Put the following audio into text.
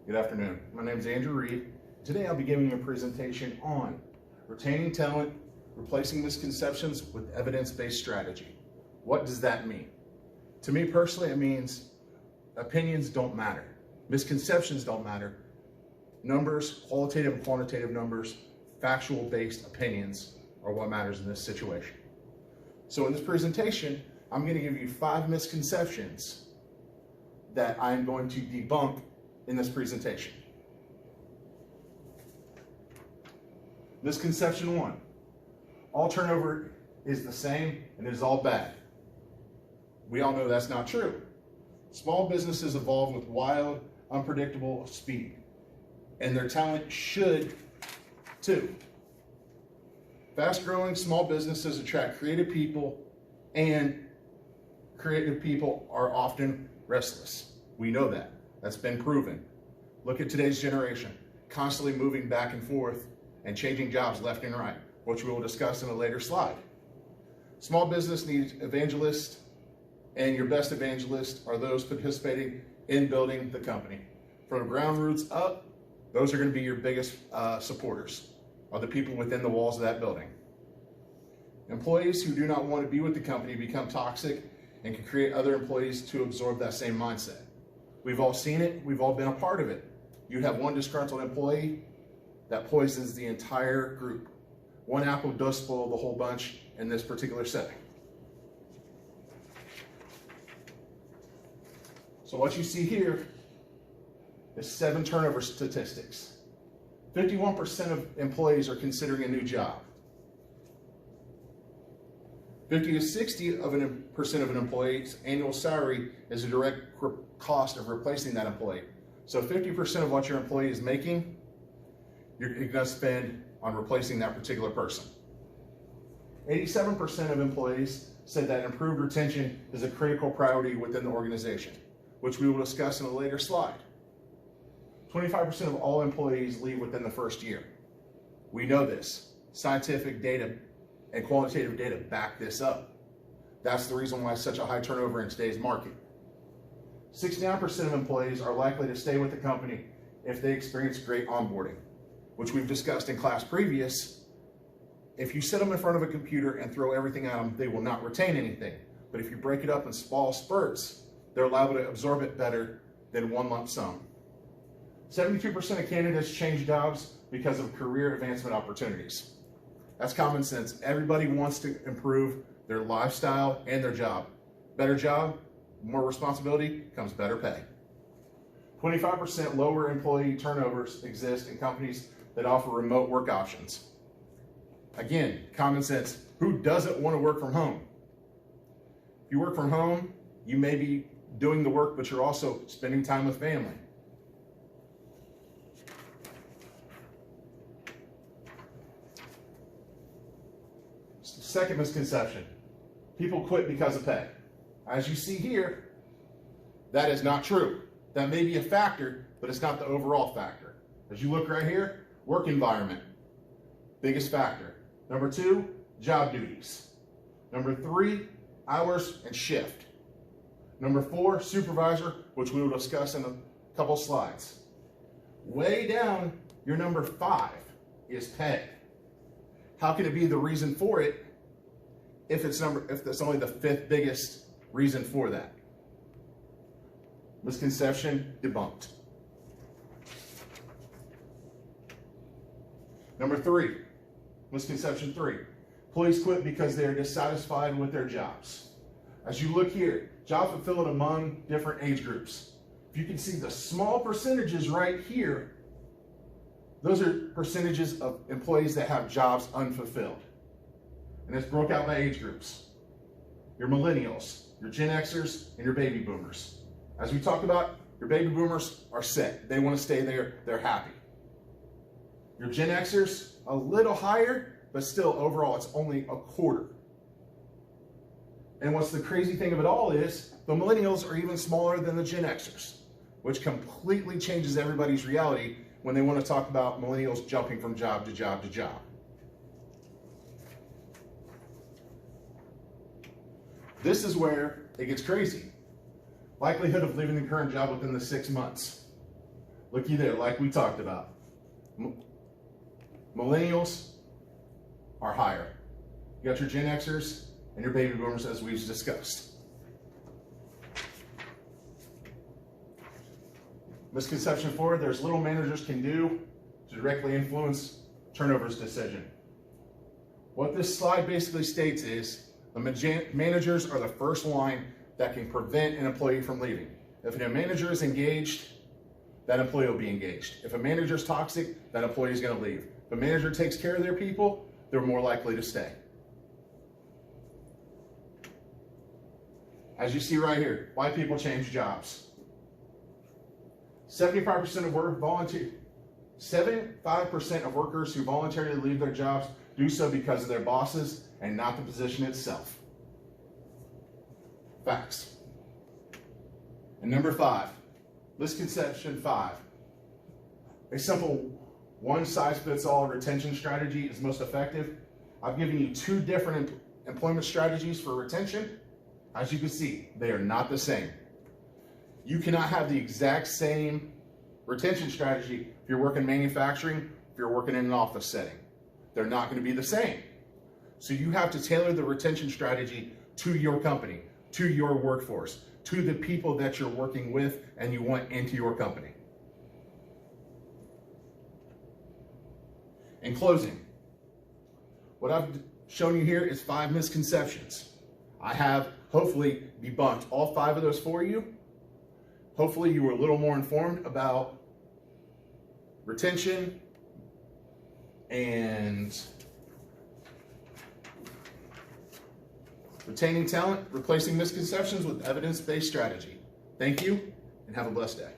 Good afternoon. My name is Andrew Reed. Today I'll be giving you a presentation on retaining talent, replacing misconceptions with evidence-based strategy. What does that mean? To me personally, it means opinions don't matter. Misconceptions don't matter. Numbers, qualitative and quantitative numbers, factual-based opinions are what matters in this situation. So in this presentation, I'm going to give you 5 misconceptions that I'm going to debunk in this presentation. Misconception 1. All turnover is the same and it is all bad. We all know that's not true. Small businesses evolve with wild, unpredictable speed, and their talent should too. Fast-growing small businesses attract creative people, and creative people are often restless. We know that. That's been proven. Look at today's generation, constantly moving back and forth and changing jobs left and right, which we will discuss in a later slide. Small business needs evangelists, and your best evangelists are those participating in building the company. From ground roots up, those are going to be your biggest supporters, are the people within the walls of that building. Employees who do not want to be with the company become toxic and can create other employees to absorb that same mindset. We've all seen it. We've all been a part of it. You have one disgruntled employee that poisons the entire group. One apple does spoil the whole bunch in this particular setting. So what you see here is 7 turnover statistics. 51% of employees are considering a new job. 50 to 60% of an employee's annual salary is a direct cost of replacing that employee. So 50% of what your employee is making, you're going to spend on replacing that particular person. 87% of employees said that improved retention is a critical priority within the organization, which we will discuss in a later slide. 25% of all employees leave within the first year. We know this. Scientific data and qualitative data back this up. That's the reason why such a high turnover in today's market. 69% of employees are likely to stay with the company if they experience great onboarding, which we've discussed in class previous. If you sit them in front of a computer and throw everything at them, they will not retain anything. But if you break it up in small spurts, they're liable to absorb it better than one lump sum. 72% of candidates change jobs because of career advancement opportunities. That's common sense. Everybody wants to improve their lifestyle and their job. Better job, more responsibility, comes better pay. 25% lower employee turnovers exist in companies that offer remote work options. Again, common sense. Who doesn't want to work from home? If you work from home, you may be doing the work, but you're also spending time with family. Second misconception, people quit because of pay. As you see here, that is not true. That may be a factor, but it's not the overall factor. As you look right here, work environment, biggest factor. Number 2, job duties. Number 3, hours and shift. Number 4, supervisor, which we will discuss in a couple slides. Way down, your number 5 is pay. How can it be the reason for it if that's only the 5th biggest reason for that? Misconception debunked. Number 3, misconception 3. Employees quit because they are dissatisfied with their jobs. As you look here, job fulfilled among different age groups. If you can see the small percentages right here, those are percentages of employees that have jobs unfulfilled. And it's broke out by age groups. Your millennials, your Gen Xers, and your baby boomers. As we talked about, your baby boomers are set. They want to stay there. They're happy. Your Gen Xers, a little higher, but still overall it's only a quarter. And what's the crazy thing of it all is the millennials are even smaller than the Gen Xers, which completely changes everybody's reality when they want to talk about millennials jumping from job to job to job. This is where it gets crazy. Likelihood of leaving the current job within the 6 months. looky there, like we talked about. Millennials are higher. You got your Gen Xers and your baby boomers, as we've discussed. Misconception 4, there's little managers can do to directly influence turnover's decision. What this slide basically states is the managers are the first line that can prevent an employee from leaving. If a manager is engaged, that employee will be engaged. If a manager is toxic, that employee is going to leave. If a manager takes care of their people, they're more likely to stay. As you see right here, why people change jobs. 75% of workers who voluntarily leave their jobs do so because of their bosses and not the position itself. Facts. And number 5, misconception 5. A simple one-size-fits-all retention strategy is most effective. I've given you 2 different employment strategies for retention. As you can see, they are not the same. You cannot have the exact same retention strategy if you're working manufacturing, if you're working in an office setting. They're not going to be the same. So you have to tailor the retention strategy to your company, to your workforce, to the people that you're working with and you want into your company. In closing, what I've shown you here is 5 misconceptions. I have hopefully debunked all 5 of those for you. Hopefully you were a little more informed about retention and retaining talent, replacing misconceptions with evidence-based strategy. Thank you and have a blessed day.